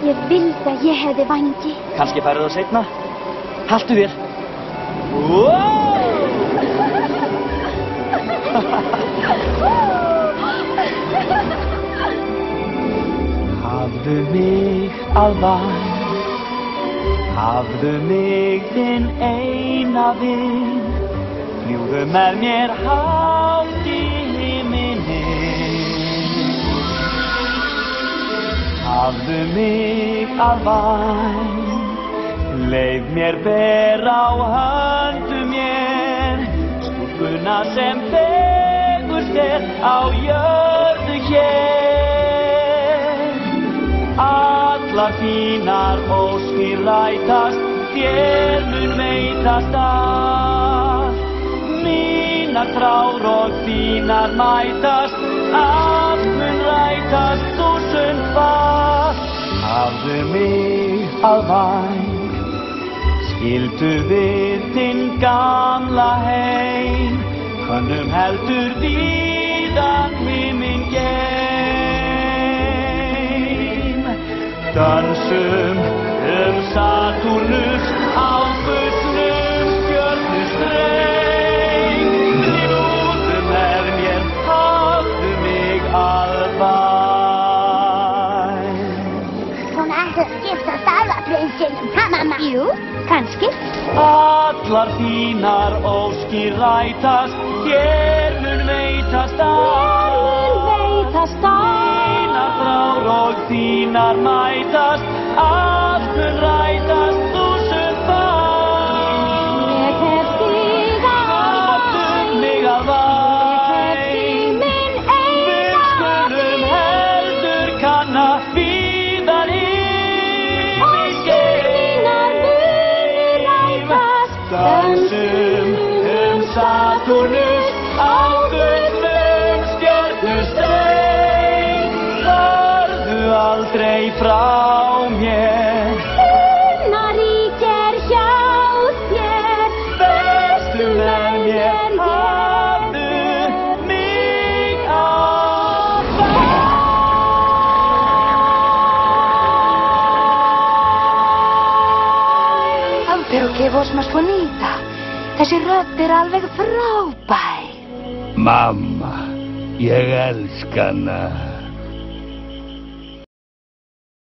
Ég vildi að ég hefði vængi. Kannski færðu það seinna. Haltu þér. Wow! Hafðu mig að væn, hafðu mig þinn eina vin, fljúgðu með mér hátt í himininn. Hafðu mig að væn, leif mér bera á höndum mér, stúlkuna sem fegurst á jörðu hér. Allar þínar óskir rætast, þér mun veitast allt. Mínar þrár og þínar mætast, allt mun rætast þúsundfalt. Hafðu mig að væn, skildu við þinn gamla heim, könnum heldur víðan himinn geim. Dansum Satúrnus á fullum stjörnustreng, fljúgðu með mér, hafðu mig að væn. Svona ættu að skiptast alvaprinsinum, ha mamma? Jú, kannski. Allar þínar óskir rætast, þér mun veitast allt. Þínar þrár og þínar mætast, allt mun rætast þúsundfalt. Ég hef þig að hafðu mig að væn. Ég hef þig minn eina. Við skulum heldur kanna víðan himinn geim. Dansum Satúrnus á fullum stjörnustreng, farðu aldrei frá mér. Luna ríkir hjá þér, Vertu með mér, hafðu mig að væn. Pero qué voz más bonita. Þessi rödd alveg frábær. Mamma, ég elska hana.